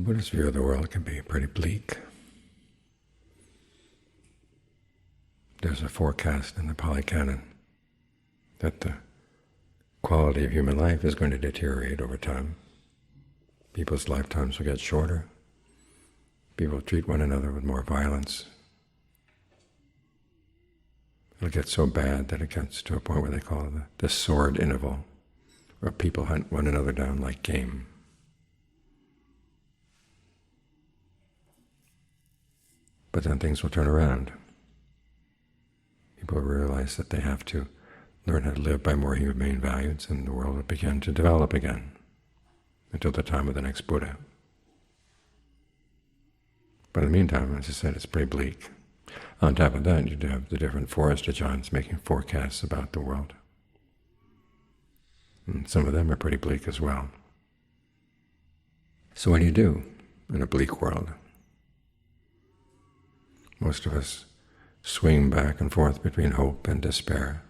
Buddhist view of the world can be pretty bleak. There's a forecast in the Pali Canon that the quality of human life is going to deteriorate over time. People's lifetimes will get shorter. People will treat one another with more violence. It'll get so bad that it gets to a point where they call it the sword interval, where people hunt one another down like game. But then things will turn around. People will realize that they have to learn how to live by more humane values, and the world will begin to develop again until the time of the next Buddha. But in the meantime, as I said, it's pretty bleak. On top of that, you'd have the different forest ajahns making forecasts about the world. And some of them are pretty bleak as well. So what do you do in a bleak world? Most of us swing back and forth between hope and despair.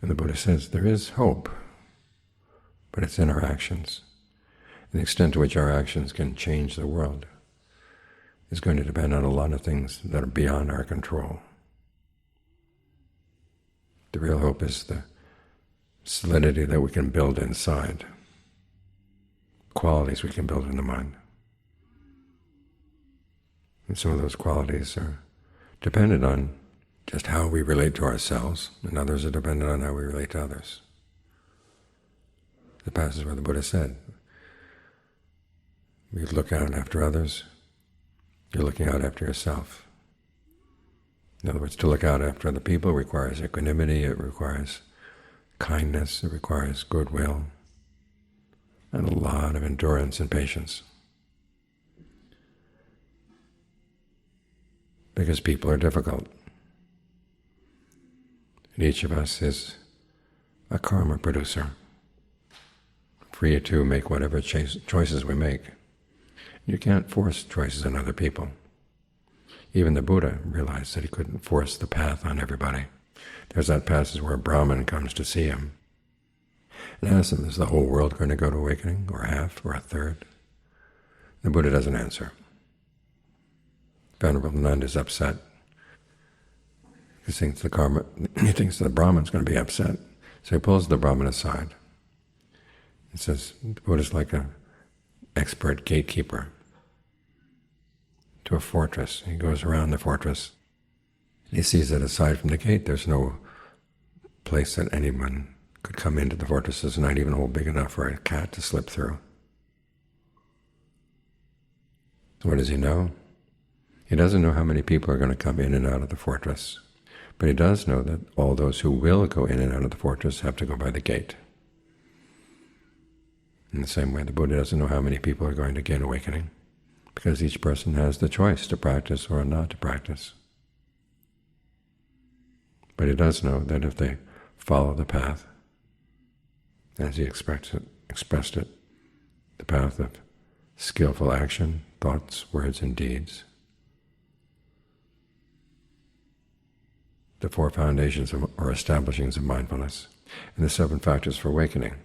And the Buddha says there is hope, but it's in our actions. And the extent to which our actions can change the world is going to depend on a lot of things that are beyond our control. The real hope is the solidity that we can build inside, qualities we can build in the mind. And some of those qualities are dependent on just how we relate to ourselves, and others are dependent on how we relate to others. The passage where the Buddha said, you look out after others, you're looking out after yourself. In other words, to look out after other people requires equanimity, it requires kindness, it requires goodwill, and a lot of endurance and patience. Because people are difficult. And each of us is a karma producer, free to make whatever choices we make. You can't force choices on other people. Even the Buddha realized that he couldn't force the path on everybody. There's that passage where a Brahmin comes to see him and asks him, is the whole world going to go to awakening, or half, or a third? The Buddha doesn't answer. Venerable Nanda is upset. He thinks the Brahman's going to be upset, so he pulls the Brahman aside. He says, the Buddha's like an expert gatekeeper to a fortress. He goes around the fortress. He sees that aside from the gate, there's no place that anyone could come into the fortress. It's not even a hole big enough for a cat to slip through. So what does he know? He doesn't know how many people are going to come in and out of the fortress, but he does know that all those who will go in and out of the fortress have to go by the gate. In the same way, the Buddha doesn't know how many people are going to gain awakening, because each person has the choice to practice or not to practice. But he does know that if they follow the path, as he expressed it, the path of skillful action, thoughts, words, and deeds, the four foundations or establishings of mindfulness, and the 7 factors for awakening.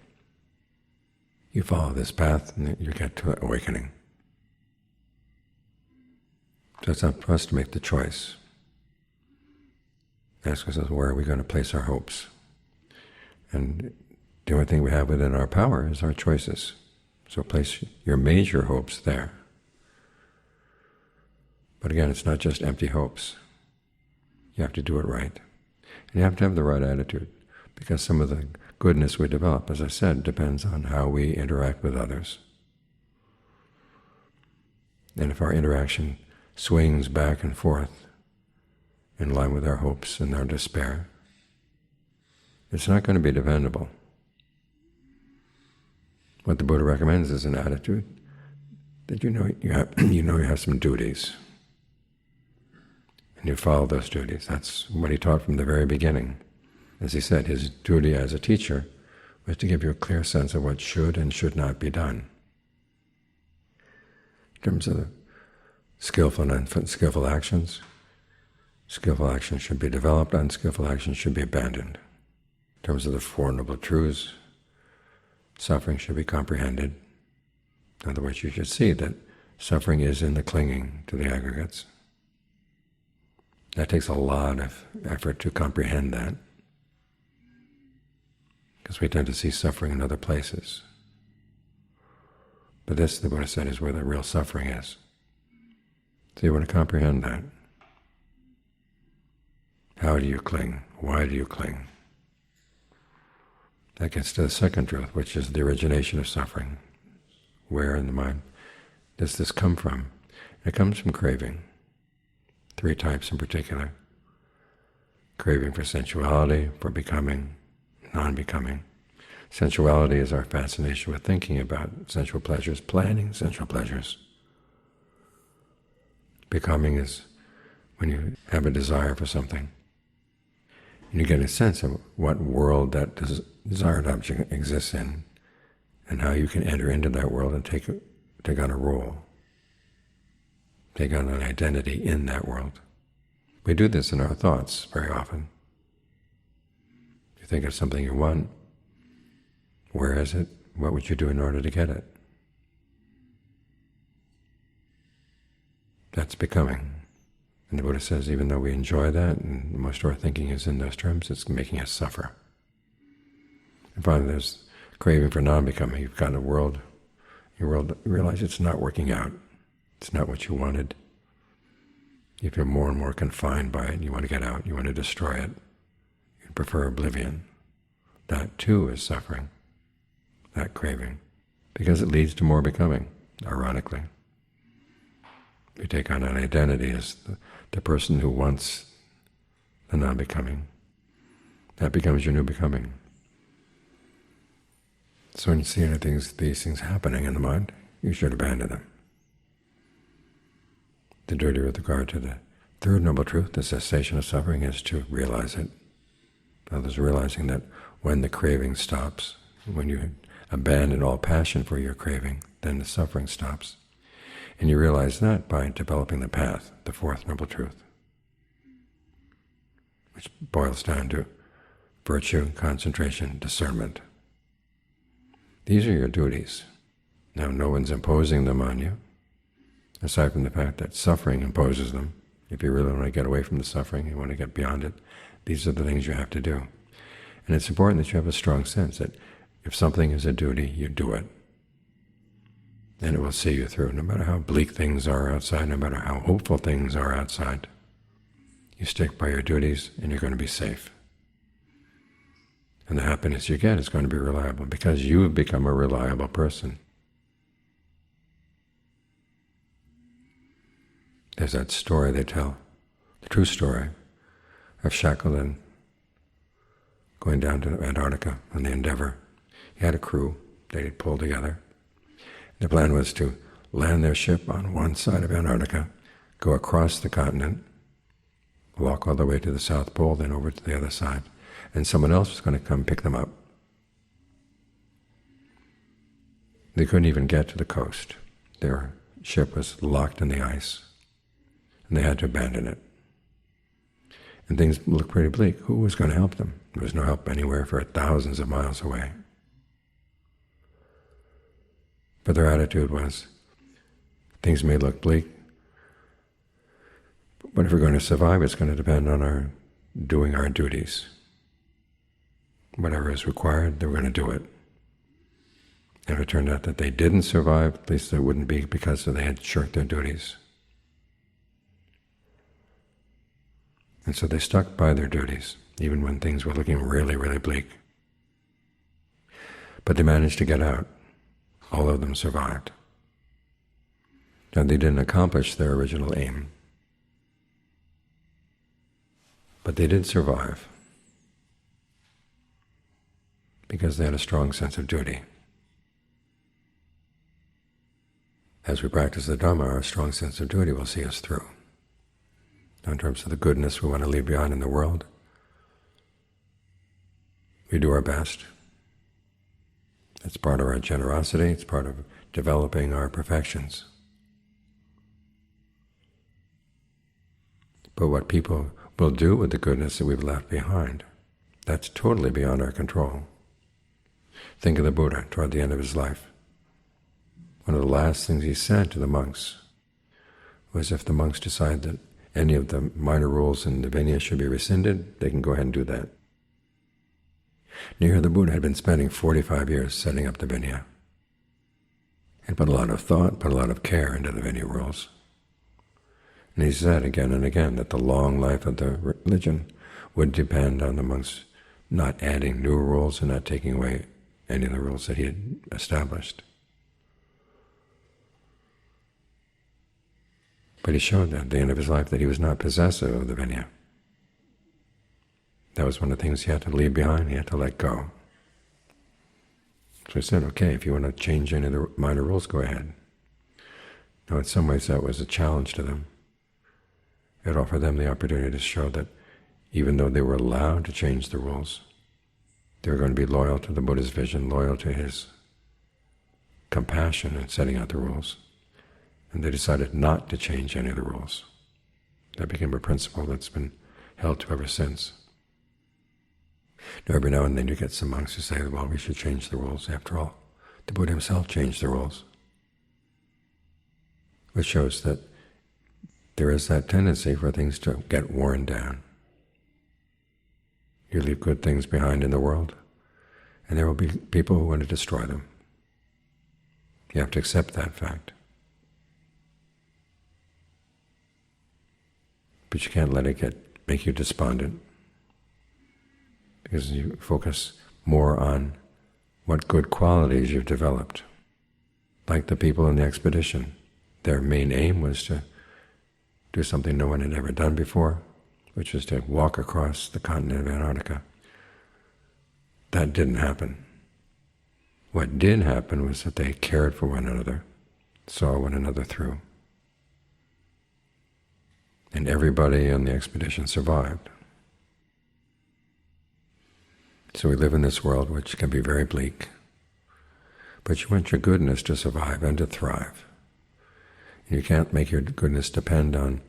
You follow this path and you get to awakening. So it's up to us to make the choice. Ask ourselves, where are we going to place our hopes? And the only thing we have within our power is our choices. So place your major hopes there. But again, it's not just empty hopes. You have to do it right. And you have to have the right attitude, because some of the goodness we develop, as I said, depends on how we interact with others. And if our interaction swings back and forth in line with our hopes and our despair, it's not going to be dependable. What the Buddha recommends is an attitude that you have some duties, and you follow those duties. That's what he taught from the very beginning. As he said, his duty as a teacher was to give you a clear sense of what should and should not be done. In terms of the skillful and unskillful actions, skillful actions should be developed, unskillful actions should be abandoned. In terms of the Four Noble Truths, suffering should be comprehended, In other words, you should see that suffering is in the clinging to the aggregates. That takes a lot of effort to comprehend that, because we tend to see suffering in other places. But this, the Buddha said, is where the real suffering is. So you want to comprehend that. How do you cling? Why do you cling? That gets to the second truth, which is the origination of suffering. Where in the mind does this come from? It comes from craving. 3 types in particular. Craving for sensuality, for becoming, non-becoming. Sensuality is our fascination with thinking about sensual pleasures, planning sensual pleasures. Becoming is when you have a desire for something, and you get a sense of what world that desired object exists in, and how you can enter into that world and take on a role, take on an identity in that world. We do this in our thoughts very often. You think of something you want. Where is it? What would you do in order to get it? That's becoming. And the Buddha says even though we enjoy that, and most of our thinking is in those terms, it's making us suffer. And finally there's craving for non-becoming. You've got a world, your world, you realize it's not working out. It's not what you wanted. You feel more and more confined by it. You want to get out. You want to destroy it. You prefer oblivion. That too is suffering, that craving, because it leads to more becoming, ironically. You take on an identity as the person who wants the non-becoming. That becomes your new becoming. So when you see these things happening in the mind, you should abandon them. The duty with regard to the third noble truth, the cessation of suffering, is to realize it. Others realizing that when the craving stops, when you abandon all passion for your craving, then the suffering stops. And you realize that by developing the path, the fourth noble truth, which boils down to virtue, concentration, discernment. These are your duties. Now, no one's imposing them on you, aside from the fact that suffering imposes them. If you really want to get away from the suffering, you want to get beyond it, these are the things you have to do. And it's important that you have a strong sense that if something is a duty, you do it. And it will see you through, no matter how bleak things are outside, no matter how hopeful things are outside. You stick by your duties and you're going to be safe. And the happiness you get is going to be reliable because you have become a reliable person. There's that story they tell, the true story of Shackleton going down to Antarctica on the Endeavour. He had a crew they had pulled together. The plan was to land their ship on one side of Antarctica, go across the continent, walk all the way to the South Pole, then over to the other side, and someone else was going to come pick them up. They couldn't even get to the coast. Their ship was locked in the ice, and they had to abandon it. And things looked pretty bleak. Who was going to help them? There was no help anywhere for thousands of miles away. But their attitude was, things may look bleak, but if we're going to survive, it's going to depend on our doing our duties. Whatever is required, they were going to do it. If it turned out that they didn't survive, at least it wouldn't be because they had shirked their duties. And so they stuck by their duties, even when things were looking really, really bleak. But they managed to get out. All of them survived. Now, they didn't accomplish their original aim, but they did survive because they had a strong sense of duty. As we practice the Dhamma, our strong sense of duty will see us through. Now, in terms of the goodness we want to leave behind in the world, we do our best. It's part of our generosity, it's part of developing our perfections. But what people will do with the goodness that we've left behind, that's totally beyond our control. Think of the Buddha toward the end of his life. One of the last things he said to the monks was, if the monks decide that any of the minor rules in the Vinaya should be rescinded, they can go ahead and do that. And here the Buddha had been spending 45 years setting up the Vinaya. He put a lot of thought, put a lot of care into the Vinaya rules. And he said again and again that the long life of the religion would depend on the monks not adding new rules and not taking away any of the rules that he had established. But he showed at the end of his life that he was not possessive of the Vinaya. That was one of the things he had to leave behind, he had to let go. So he said, okay, if you want to change any of the minor rules, go ahead. Now in some ways that was a challenge to them. It offered them the opportunity to show that even though they were allowed to change the rules, they were going to be loyal to the Buddha's vision, loyal to his compassion in setting out the rules. And they decided not to change any of the rules. That became a principle that's been held to ever since. Now, every now and then you get some monks who say, well, we should change the rules. After all, the Buddha himself changed the rules. Which shows that there is that tendency for things to get worn down. You leave good things behind in the world, and there will be people who want to destroy them. You have to accept that fact. But you can't let it make you despondent, because you focus more on what good qualities you've developed. Like the people in the expedition, their main aim was to do something no one had ever done before, which was to walk across the continent of Antarctica. That didn't happen. What did happen was that they cared for one another, saw one another through. And everybody on the expedition survived. So we live in this world which can be very bleak, but you want your goodness to survive and to thrive. You can't make your goodness depend on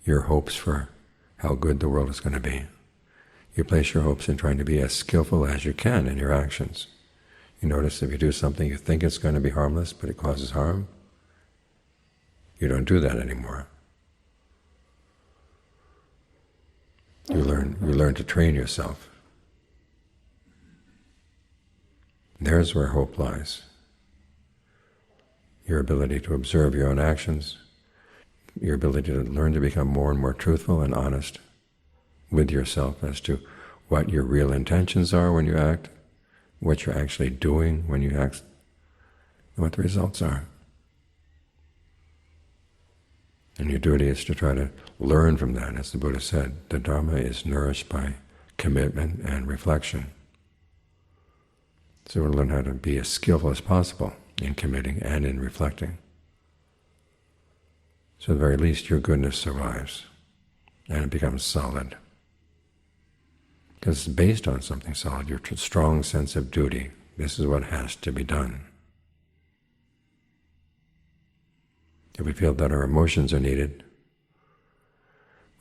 your hopes for how good the world is going to be. You place your hopes in trying to be as skillful as you can in your actions. You notice if you do something you think it's going to be harmless, but it causes harm, you don't do that anymore. You learn to train yourself. There's where hope lies. Your ability to observe your own actions, your ability to learn to become more and more truthful and honest with yourself as to what your real intentions are when you act, what you're actually doing when you act, and what the results are. And your duty is to try to learn from that. As the Buddha said, the Dhamma is nourished by commitment and reflection. So we'll learn how to be as skillful as possible in committing and in reflecting. So at the very least your goodness survives and it becomes solid. Because it's based on something solid, your strong sense of duty. This is what has to be done. If we feel that our emotions are needed,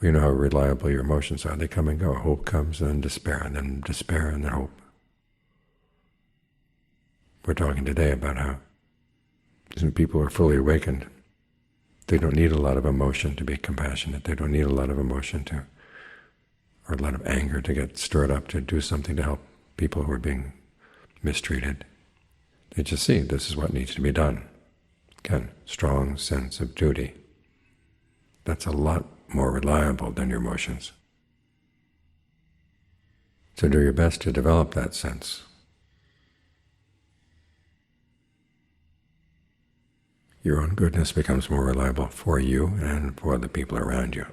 we know how reliable your emotions are. They come and go. Hope comes and then despair and then hope. We're talking today about how people who are fully awakened, they don't need a lot of emotion to be compassionate. They don't need a lot of emotion or a lot of anger to get stirred up to do something to help people who are being mistreated. They just see this is what needs to be done. Again, strong sense of duty. That's a lot more reliable than your emotions. So do your best to develop that sense. Your own goodness becomes more reliable for you and for the people around you.